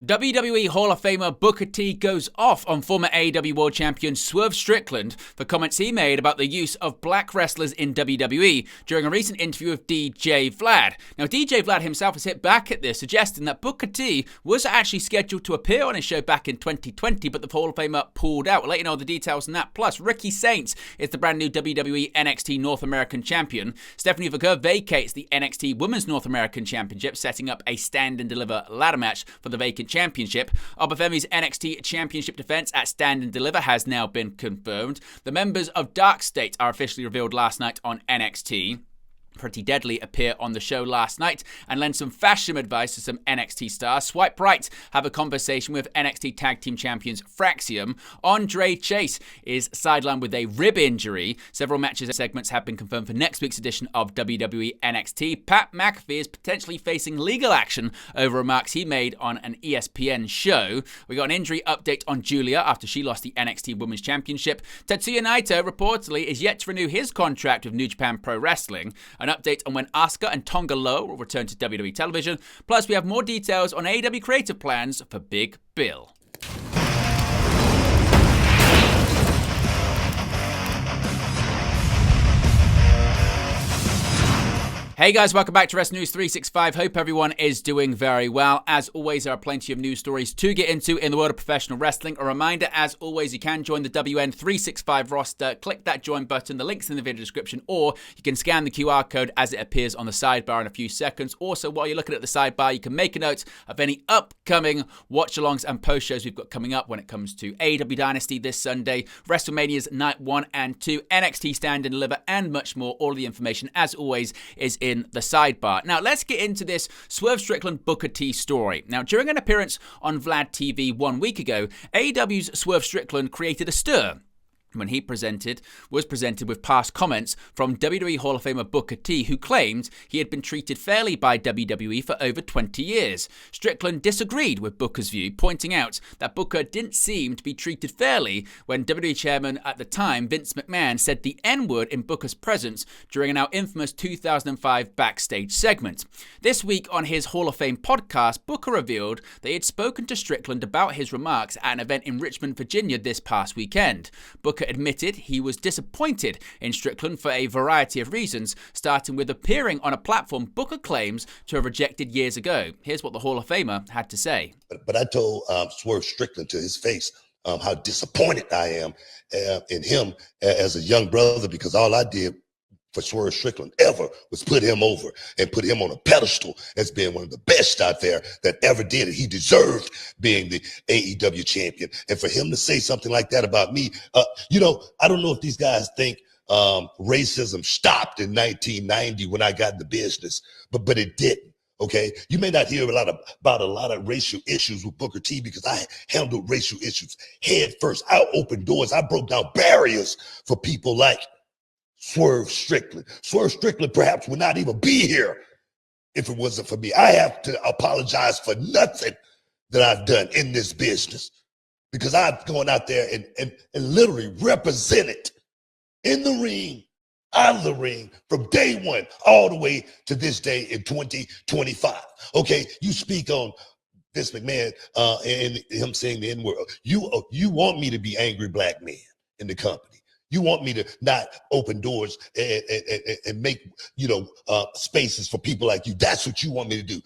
WWE Hall of Famer Booker T goes off on former AEW World Champion Swerve Strickland for comments he made about the use of black wrestlers in WWE during a recent interview with DJ Vlad. Now, DJ Vlad himself has hit back at this, suggesting that Booker T was actually scheduled to appear on his show back in 2020, but the Hall of Famer pulled out. We'll let you know the details on that. Plus, Ricky Saints is the brand new WWE NXT North American Champion. Stephanie Vaquer vacates the NXT Women's North American Championship, setting up a stand and deliver ladder match for the vacant championship. Obafemi's NXT Championship defense at Stand and Deliver has now been confirmed. The members of Dark State are officially revealed last night on NXT. Pretty Deadly appear on the show last night and lend some fashion advice to some NXT stars. Swipe Right have a conversation with NXT Tag Team Champions Fraxium. Andre Chase is sidelined with a rib injury. Several matches and segments have been confirmed for next week's edition of WWE NXT. Pat McAfee is potentially facing legal action over remarks he made on an ESPN show. We got an injury update on Giulia after she lost the NXT Women's Championship. Tetsuya Naito reportedly is yet to renew his contract with New Japan Pro Wrestling. An update on when Asuka and Tonga Loa will return to WWE television. Plus, we have more details on AEW creative plans for Big Bill. Hey guys, welcome back to Wrestling News 365. Hope everyone is doing very well. As always, there are plenty of news stories to get into in the world of professional wrestling. A reminder, as always, you can join the WN365 roster. Click that join button. The link's in the video description, or you can scan the QR code as it appears on the sidebar in a few seconds. Also, while you're looking at the sidebar, you can make a note of any upcoming watch-alongs and post-shows we've got coming up when it comes to AEW Dynasty this Sunday, WrestleMania's Night 1 and 2, NXT Stand and Deliver, and much more. All of the information, as always, is in the sidebar. Now, let's get into this Swerve Strickland Booker T story. Now, during an appearance on VladTV 1 week ago, AEW's Swerve Strickland created a stir when he was presented with past comments from WWE Hall of Famer Booker T, who claimed he had been treated fairly by WWE for over 20 years. Strickland disagreed with Booker's view, pointing out that Booker didn't seem to be treated fairly when WWE chairman at the time, Vince McMahon, said the N-word in Booker's presence during an now infamous 2005 backstage segment. This week on his Hall of Fame podcast, Booker revealed that he had spoken to Strickland about his remarks at an event in Richmond, Virginia this past weekend. Booker admitted he was disappointed in Strickland for a variety of reasons, starting with appearing on a platform Booker claims to have rejected years ago. Here's what the Hall of Famer had to say. But I told Swerve Strickland to his face how disappointed I am in him as a young brother, because all I did for Swerve Strickland ever was put him over and put him on a pedestal as being one of the best out there that ever did it. He deserved being the AEW champion. And for him to say something like that about me, I don't know if these guys think racism stopped in 1990 when I got in the business, but it didn't. Okay, you may not hear about a lot of racial issues with Booker T, because I handled racial issues head first. I opened doors. I broke down barriers for people like Swerve Strickland. Swerve Strickland perhaps would not even be here if it wasn't for me. I have to apologize for nothing that I've done in this business, because I've gone out there and literally represented in the ring, out of the ring, from day one all the way to this day in 2025. Okay, you speak on Vince McMahon and him saying the N-word. You want me to be angry black man in the company. You want me to not open doors and make, spaces for people like you. That's what you want me to do.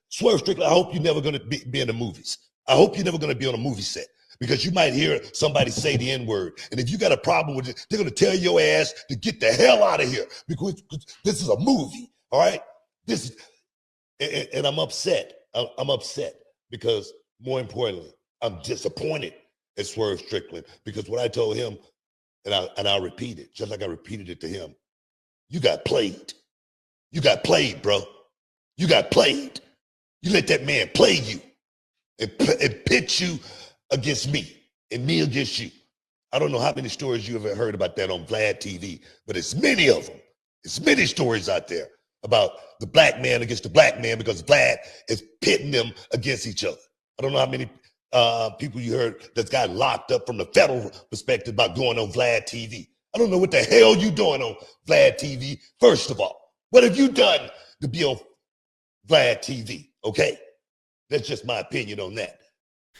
Swerve Strickland, I hope you're never going to be in the movies. I hope you're never going to be on a movie set, because you might hear somebody say the N-word. And if you got a problem with it, they're going to tell your ass to get the hell out of here, because this is a movie, all right? And I'm upset. I'm upset because, more importantly, I'm disappointed at Swerve Strickland, because what I told him, and I'll repeat it, just like I repeated it to him. You got played. You got played, bro. You got played. You let that man play you and pit you against me and me against you. I don't know how many stories you ever heard about that on VladTV, but it's many of them. It's many stories out there about the black man against the black man, because Vlad is pitting them against each other. I don't know how many people you heard that's got locked up from the federal perspective about going on VladTV. I don't know what the hell you doing on VladTV, first of all. What have you done to be on VladTV, okay? That's just my opinion on that.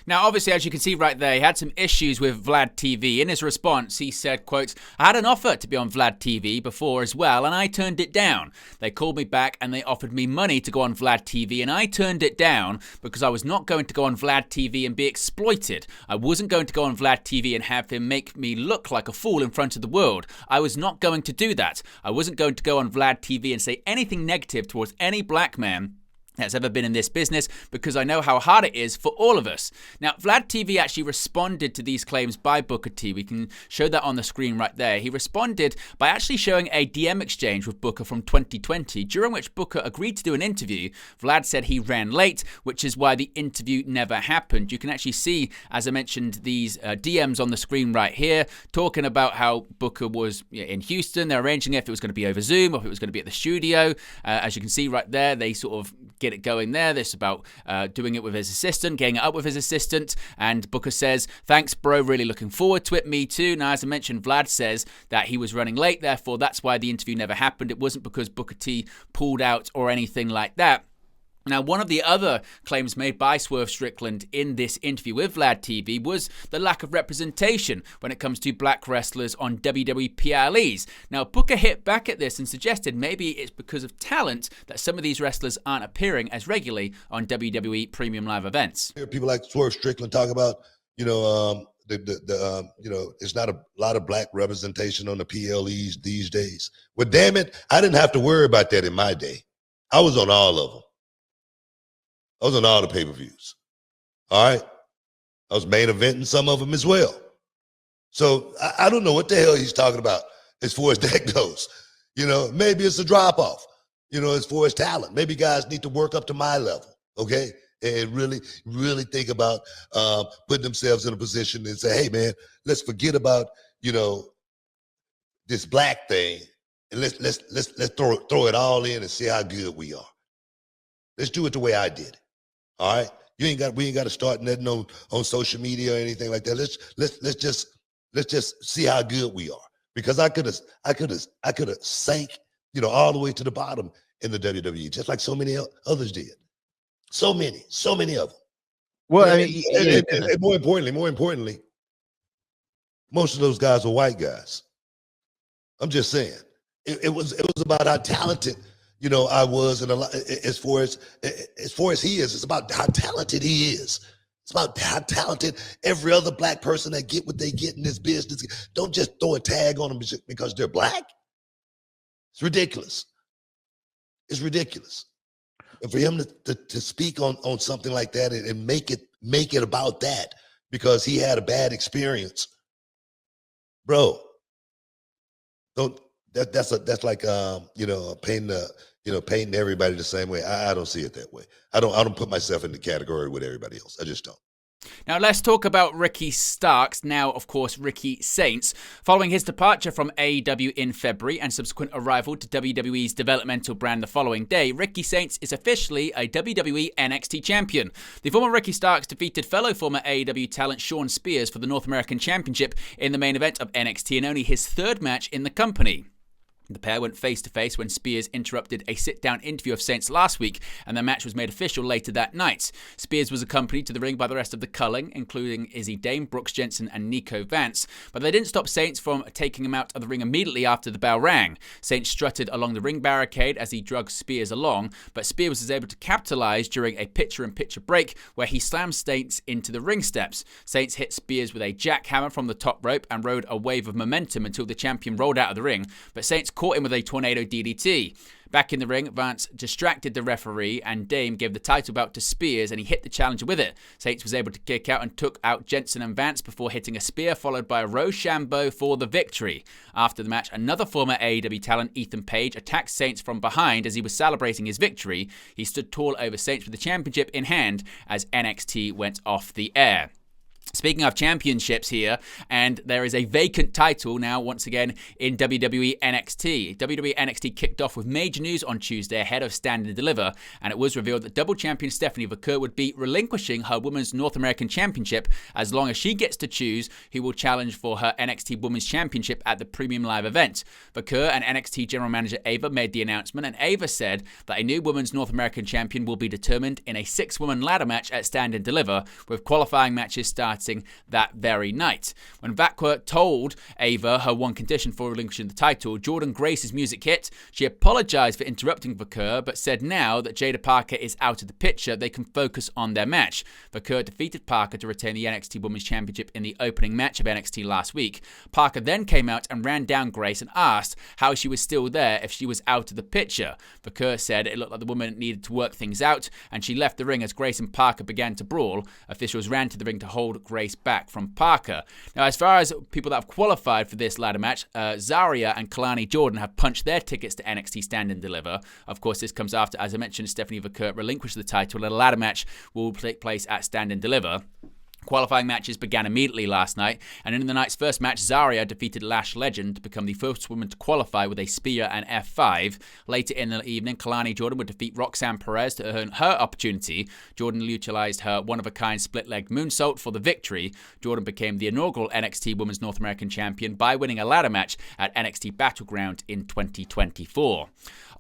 Now, obviously, as you can see right there, he had some issues with VladTV. In his response, he said, quote, "I had an offer to be on VladTV before as well, and I turned it down. They called me back and they offered me money to go on VladTV, and I turned it down because I was not going to go on VladTV and be exploited. I wasn't going to go on VladTV and have him make me look like a fool in front of the world. I was not going to do that. I wasn't going to go on VladTV and say anything negative towards any black man that's ever been in this business, because I know how hard it is for all of us." Now, VladTV actually responded to these claims by Booker T. We can show that on the screen right there. He responded by actually showing a DM exchange with Booker from 2020, during which Booker agreed to do an interview. Vlad said he ran late, which is why the interview never happened. You can actually see, as I mentioned, these DMs on the screen right here, talking about how Booker was in Houston. They're arranging if it was going to be over Zoom or if it was going to be at the studio. As you can see right there, they sort of get it going there. This about doing it with his assistant, getting it up with his assistant, and Booker says, "Thanks, bro, really looking forward to it, me too." Now, as I mentioned, Vlad says that he was running late, therefore that's why the interview never happened. It wasn't because Booker T pulled out or anything like that. Now, one of the other claims made by Swerve Strickland in this interview with VladTV was the lack of representation when it comes to black wrestlers on WWE PLEs. Now, Booker hit back at this and suggested maybe it's because of talent that some of these wrestlers aren't appearing as regularly on WWE Premium Live events. People like Swerve Strickland talk about, it's not a lot of black representation on the PLEs these days. Well, damn it, I didn't have to worry about that in my day. I was on all of them. I was on all the pay-per-views. All right? I was main eventing some of them as well. So I don't know what the hell he's talking about as far as that goes. Maybe it's a drop-off, as far as talent. Maybe guys need to work up to my level, okay? And really, really think about putting themselves in a position and say, hey, man, let's forget about, this black thing, and let's throw it all in and see how good we are. Let's do it the way I did it. All right, we ain't got to start nothing on social media or anything like that. Let's just see how good we are, because I could have sank all the way to the bottom in the WWE, just like so many others did. So many of them. Well, I mean, and more importantly, most of those guys were white guys. I'm just saying, it was about how talented I was, and as far as he is, it's about how talented he is. It's about how talented every other black person that get what they get in this business. Don't just throw a tag on them because they're black. It's ridiculous. It's ridiculous. And for him to speak on something like that and make it about that because he had a bad experience, bro. That's like painting everybody the same way. I don't see it that way. I don't put myself in the category with everybody else. I just don't. Now let's talk about Ricky Starks, now of course Ricky Saints. Following his departure from AEW in February and subsequent arrival to WWE's developmental brand the following day, Ricky Saints is officially a WWE NXT Champion. The former Ricky Starks defeated fellow former AEW talent Shawn Spears for the North American Championship in the main event of NXT, and only his third match in the company. The pair went face-to-face when Spears interrupted a sit-down interview of Saints last week, and the match was made official later that night. Spears was accompanied to the ring by the rest of the culling, including Izzy Dame, Brooks Jensen, and Nico Vance, but they didn't stop Saints from taking him out of the ring immediately after the bell rang. Saints strutted along the ring barricade as he dragged Spears along, but Spears was able to capitalize during a picture-in-picture break where he slammed Saints into the ring steps. Saints hit Spears with a jackhammer from the top rope and rode a wave of momentum until the champion rolled out of the ring, but Saints caught him with a tornado DDT. Back in the ring, Vance distracted the referee and Dame gave the title belt to Spears and he hit the challenger with it. Saints was able to kick out and took out Jensen and Vance before hitting a spear followed by a Rochambeau for the victory. After the match, another former AEW talent, Ethan Page, attacked Saints from behind as he was celebrating his victory. He stood tall over Saints with the championship in hand as NXT went off the air. Speaking of championships here, and there is a vacant title now once again in WWE NXT. WWE NXT kicked off with major news on Tuesday ahead of Stand and Deliver, and it was revealed that double champion Stephanie Vaquer would be relinquishing her Women's North American Championship as long as she gets to choose who will challenge for her NXT Women's Championship at the Premium Live event. Vaquer and NXT General Manager Ava made the announcement, and Ava said that a new Women's North American Champion will be determined in a 6-woman ladder match at Stand and Deliver, with qualifying matches starting that very night. When Vaquer told Ava her one condition for relinquishing the title, Jordan Grace's music hit. She apologized for interrupting Vaquer, but said now that Jada Parker is out of the picture, they can focus on their match. Vaquer defeated Parker to retain the NXT Women's Championship in the opening match of NXT last week. Parker then came out and ran down Grace and asked how she was still there if she was out of the picture. Vaquer said it looked like the woman needed to work things out, and she left the ring as Grace and Parker began to brawl. Officials ran to the ring to hold Grace back from Parker. Now, as far as people that have qualified for this ladder match, Zarya and Kalani Jordan have punched their tickets to NXT Stand and Deliver. Of course, this comes after, as I mentioned, Stephanie Vaquer relinquished the title, and a ladder match will take place at Stand and Deliver. Qualifying matches began immediately last night, and in the night's first match, Zarya defeated Lash Legend to become the first woman to qualify with a spear and F5. Later in the evening, Kalani Jordan would defeat Roxanne Perez to earn her opportunity. Jordan utilized her one-of-a-kind split-leg moonsault for the victory. Jordan became the inaugural NXT Women's North American Champion by winning a ladder match at NXT Battleground in 2024.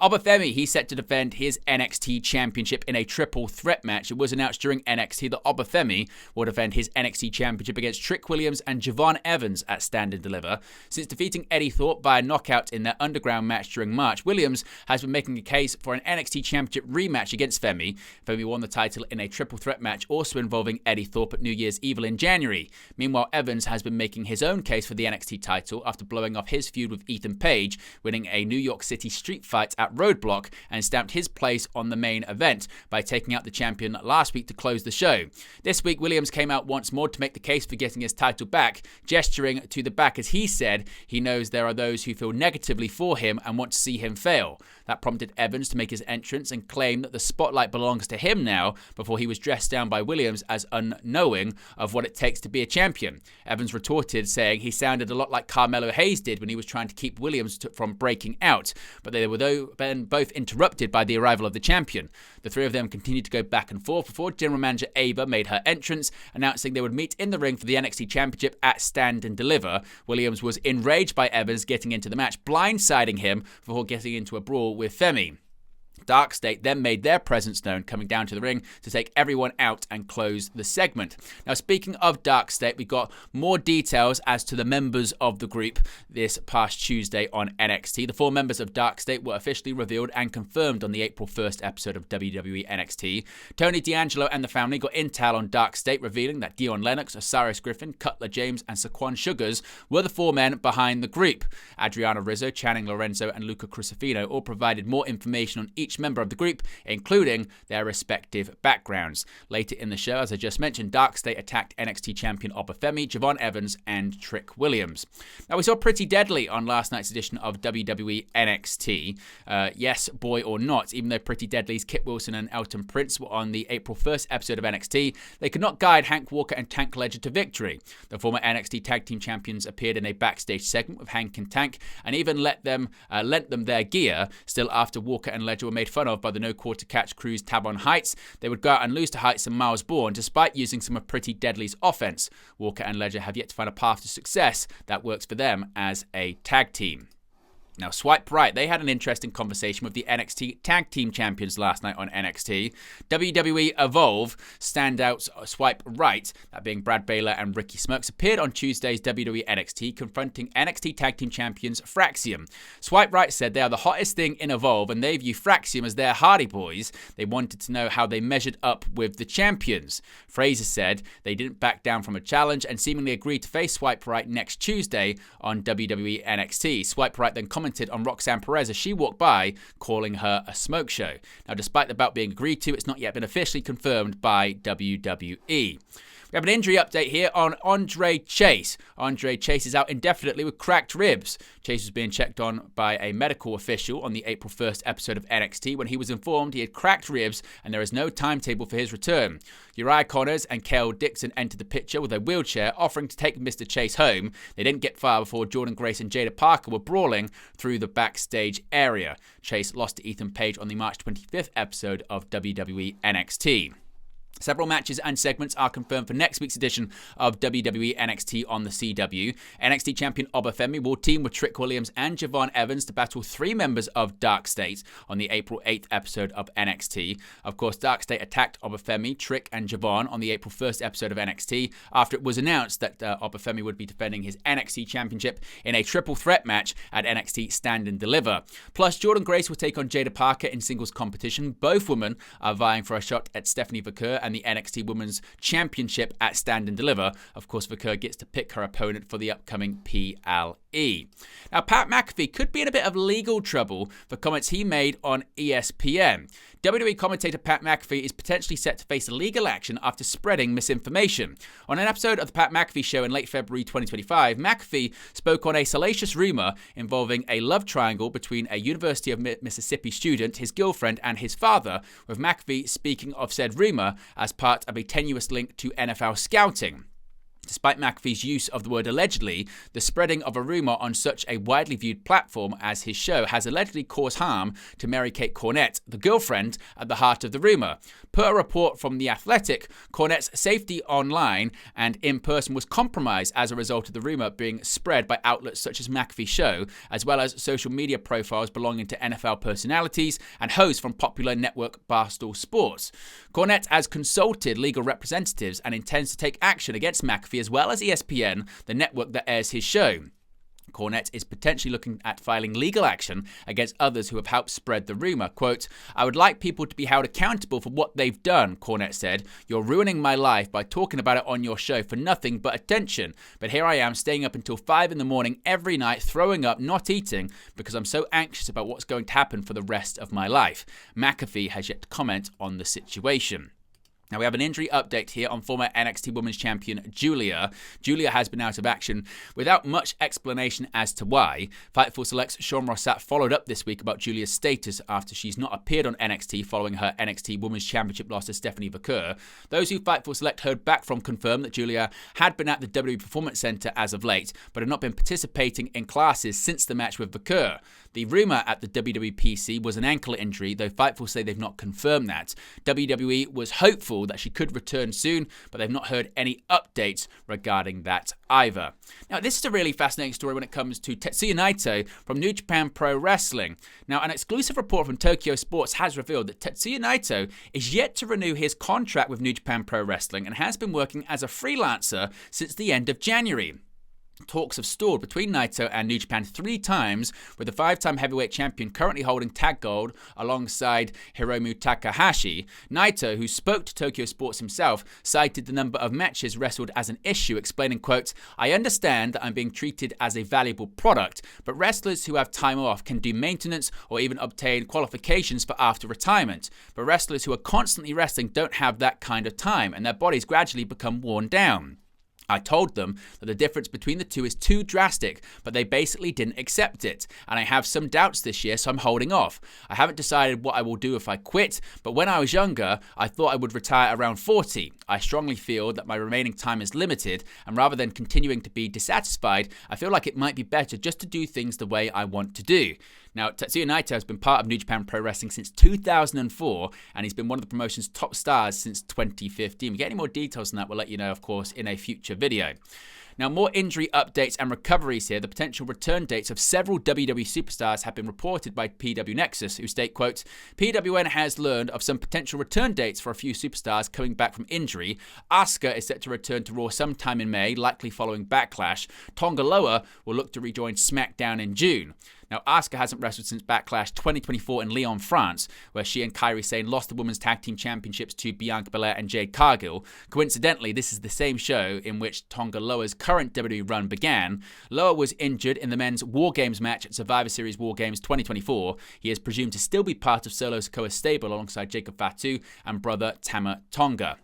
Obafemi, he's set to defend his NXT Championship in a triple threat match. It was announced during NXT that Obafemi will defend his NXT Championship against Trick Williams and Javon Evans at Stand and Deliver. Since defeating Eddie Thorpe via knockout in their underground match during March, Williams has been making a case for an NXT Championship rematch against Femi. Femi won the title in a triple threat match also involving Eddie Thorpe at New Year's Evil in January. Meanwhile, Evans has been making his own case for the NXT title after blowing off his feud with Ethan Page, winning a New York City street fight at Roadblock, and stamped his place on the main event by taking out the champion last week to close the show. This week, Williams came out once more to make the case for getting his title back, gesturing to the back as he said he knows there are those who feel negatively for him and want to see him fail. That prompted Evans to make his entrance and claim that the spotlight belongs to him now, before he was dressed down by Williams as unknowing of what it takes to be a champion. Evans retorted, saying he sounded a lot like Carmelo Hayes did when he was trying to keep Williams from breaking out, but they were then both interrupted by the arrival of the champion. The three of them continued to go back and forth before General Manager Ava made her entrance, announcing they would meet in the ring for the NXT Championship at Stand and Deliver. Williams was enraged by Evans getting into the match, blindsiding him before getting into a brawl with Femi. Dark State then made their presence known, coming down to the ring to take everyone out and close the segment. Now, speaking of Dark State, we got more details as to the members of the group this past Tuesday on NXT. The 4 members of Dark State were officially revealed and confirmed on the April 1st episode of WWE NXT. Tony D'Angelo and the family got intel on Dark State, revealing that Dion Lennox, Osiris Griffin, Cutler James, and Saquon Sugars were the 4 men behind the group. Adriana Rizzo, Channing Lorenzo, and Luca Crucifino all provided more information on each member of the group, including their respective backgrounds. Later in the show, as I just mentioned, Dark State attacked NXT champion Obafemi, Javon Evans, and Trick Williams. Now, we saw Pretty Deadly on last night's edition of WWE NXT. Yes, boy or not, even though Pretty Deadly's Kit Wilson and Elton Prince were on the April 1st episode of NXT, they could not guide Hank Walker and Tank Ledger to victory. The former NXT Tag Team Champions appeared in a backstage segment with Hank and Tank, and even lent them their gear. Still, after Walker and Ledger were made fun of by the No Quarter Catch crew's Tabon Heights, they would go out and lose to Heights and Miles Bourne, despite using some of Pretty Deadly's offense. Walker and Ledger have yet to find a path to success that works for them as a tag team. Now, Swipe Right, they had an interesting conversation with the NXT Tag Team Champions last night on NXT. WWE Evolve standouts Swipe Right, that being Brad Baylor and Ricky Smokes, appeared on Tuesday's WWE NXT, confronting NXT Tag Team Champions Fraxium. Swipe Right said they are the hottest thing in Evolve, and they view Fraxium as their Hardy Boys. They wanted to know how they measured up with the champions. Fraser said they didn't back down from a challenge and seemingly agreed to face Swipe Right next Tuesday on WWE NXT. Swipe Right then commented on Roxanne Perez as she walked by, calling her a smoke show. Now, despite the bout being agreed to, it's not yet been officially confirmed by WWE. We have an injury update here on Andre Chase. Andre Chase is out indefinitely with cracked ribs. Chase was being checked on by a medical official on the April 1st episode of NXT when he was informed he had cracked ribs and there is no timetable for his return. Uriah Connors and Kel Dixon entered the picture with a wheelchair, offering to take Mr. Chase home. They didn't get far before Jordan Grace and Jada Parker were brawling through the backstage area. Chase lost to Ethan Page on the March 25th episode of WWE NXT. Several matches and segments are confirmed for next week's edition of WWE NXT on the CW. NXT champion Obafemi will team with Trick Williams and Javon Evans to battle 3 members of Dark State on the April 8th episode of NXT. Of course, Dark State attacked Obafemi, Trick, and Javon on the April 1st episode of NXT after it was announced that Obafemi would be defending his NXT Championship in a triple threat match at NXT Stand and Deliver. Plus, Jordan Grace will take on Jada Parker in singles competition. Both women are vying for a shot at Stephanie Vaquer and the NXT Women's Championship at Stand and Deliver. Of course, Vaquer gets to pick her opponent for the upcoming PLE. Now, Pat McAfee could be in a bit of legal trouble for comments he made on ESPN. WWE commentator Pat McAfee is potentially set to face legal action after spreading misinformation. On an episode of the Pat McAfee Show in late February 2025, McAfee spoke on a salacious rumor involving a love triangle between a University of Mississippi student, his girlfriend, and his father, with McAfee speaking of said rumor as part of a tenuous link to NFL scouting. Despite McAfee's use of the word allegedly, the spreading of a rumor on such a widely viewed platform as his show has allegedly caused harm to Mary-Kate Cornett, the girlfriend at the heart of the rumor. Per a report from The Athletic, Cornett's safety online and in person was compromised as a result of the rumor being spread by outlets such as McAfee's show, as well as social media profiles belonging to NFL personalities and hosts from popular network Barstool Sports. Cornett has consulted legal representatives and intends to take action against McAfee as well as ESPN, the network that airs his show. Cornett is potentially looking at filing legal action against others who have helped spread the rumor. Quote, "I would like people to be held accountable for what they've done," Cornett said. "You're ruining my life by talking about it on your show for nothing but attention. But here I am staying up until 5 in the morning every night, throwing up, not eating, because I'm so anxious about what's going to happen for the rest of my life." McAfee has yet to comment on the situation. Now, we have an injury update here on former NXT Women's Champion Giulia. Giulia has been out of action without much explanation as to why. Fightful Select's Sean Rossat followed up this week about Giulia's status after she's not appeared on NXT following her NXT Women's Championship loss to Stephanie Vaquer. Those who Fightful Select heard back from confirmed that Giulia had been at the WWE Performance Center as of late, but had not been participating in classes since the match with Vaquer. The rumor at the WWE PC was an ankle injury, though Fightful say they've not confirmed that. WWE was hopeful that she could return soon, but they've not heard any updates regarding that either. Now, this is a really fascinating story when it comes to Tetsuya Naito from New Japan Pro Wrestling. Now, an exclusive report from Tokyo Sports has revealed that Tetsuya Naito is yet to renew his contract with New Japan Pro Wrestling and has been working as a freelancer since the end of January. Talks have stalled between Naito and New Japan 3 times, with the 5-time heavyweight champion currently holding tag gold alongside Hiromu Takahashi. Naito, who spoke to Tokyo Sports himself, cited the number of matches wrestled as an issue, explaining, quote, "I understand that I'm being treated as a valuable product, but wrestlers who have time off can do maintenance or even obtain qualifications for after retirement. But wrestlers who are constantly wrestling don't have that kind of time, and their bodies gradually become worn down. I told them that the difference between the two is too drastic, but they basically didn't accept it. And I have some doubts this year, so I'm holding off. I haven't decided what I will do if I quit, but when I was younger, I thought I would retire around 40. I strongly feel that my remaining time is limited, and rather than continuing to be dissatisfied, I feel like it might be better just to do things the way I want to do." Now, Tetsuya Naito has been part of New Japan Pro Wrestling since 2004, and he's been one of the promotion's top stars since 2015. If we get any more details on that, we'll let you know, of course, in a future video. Now, more injury updates and recoveries here. The potential return dates of several WWE superstars have been reported by PW Nexus, who state, quote, "PWN has learned of some potential return dates for a few superstars coming back from injury. Asuka is set to return to Raw sometime in May, likely following Backlash. Tonga Loa will look to rejoin SmackDown in June." Now, Asuka hasn't wrestled since Backlash 2024 in Lyon, France, where she and Kairi Sane lost the Women's Tag Team Championships to Bianca Belair and Jade Cargill. Coincidentally, this is the same show in which Tonga Loa's current WWE run began. Loa was injured in the men's War Games match at Survivor Series War Games 2024. He is presumed to still be part of Solo Sikoa's stable alongside Jacob Fatu and brother Tama Tonga.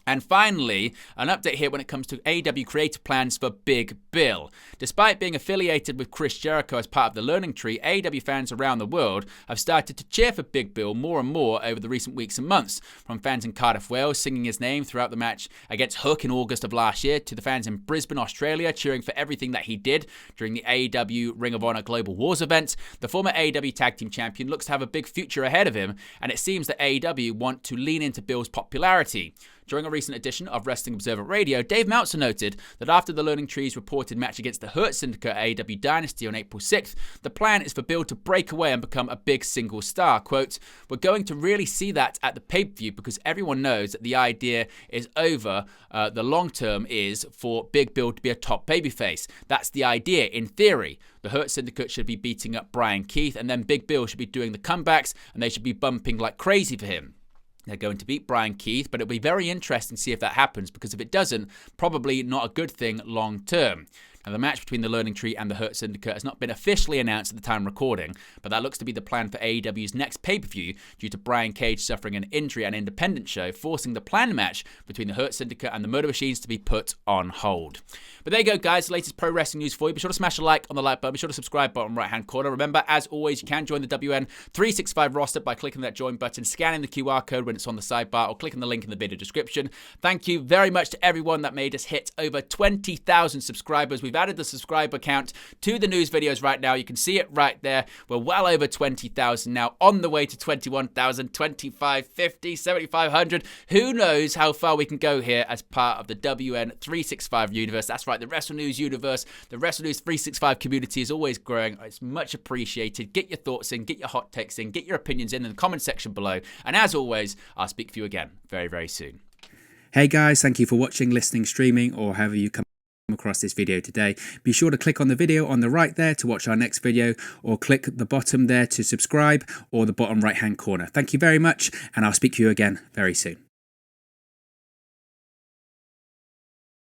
And finally, an update here when it comes to AEW creative plans for Big Bill. Despite being affiliated with Chris Jericho as part of the Learning Tree, AEW fans around the world have started to cheer for Big Bill more and more over the recent weeks and months. From fans in Cardiff, Wales singing his name throughout the match against Hook in August of last year, to the fans in Brisbane, Australia cheering for everything that he did during the AEW Ring of Honor Global Wars event. The former AEW Tag Team Champion looks to have a big future ahead of him, and it seems that AEW want to lean into Bill's popularity. During a recent edition of Wrestling Observer Radio, Dave Meltzer noted that after the Learning Tree's reported match against the Hurt Syndicate at AEW Dynasty on April 6th, the plan is for Bill to break away and become a big single star. Quote, "We're going to really see that at the pay-per-view because everyone knows that the idea is over. The long term is for Big Bill to be a top babyface. That's the idea in theory. The Hurt Syndicate should be beating up Brian Keith, and then Big Bill should be doing the comebacks, and they should be bumping like crazy for him. They're going to beat Brian Keith, but it'll be very interesting to see if that happens, because if it doesn't, probably not a good thing long term." Now, the match between the Learning Tree and the Hurt Syndicate has not been officially announced at the time of recording, but that looks to be the plan for AEW's next pay-per-view due to Brian Cage suffering an injury at an independent show, forcing the planned match between the Hurt Syndicate and the Murder Machines to be put on hold. But there you go, guys. The latest pro wrestling news for you. Be sure to smash a like on the like button. Be sure to subscribe bottom right-hand corner. Remember, as always, you can join the WN365 roster by clicking that join button, scanning the QR code when it's on the sidebar, or clicking the link in the video description. Thank you very much to everyone that made us hit over 20,000 subscribers. We've added the subscriber count to the news videos right now. You can see it right there. We're well over 20,000 now, on the way to 21,000, 25, 50, 7,500. Who knows how far we can go here as part of the WN365 universe. That's right, the Wrestle News universe, the Wrestle News 365 community is always growing. It's much appreciated. Get your thoughts in, get your hot takes in, get your opinions in the comment section below. And as always, I'll speak to you again very, very soon. Hey guys, thank you for watching, listening, streaming, or however you come across this video today. Be sure to click on the video on the right there to watch our next video, or click the bottom there to subscribe, or the bottom right hand corner. Thank you very much, and I'll speak to you again very soon.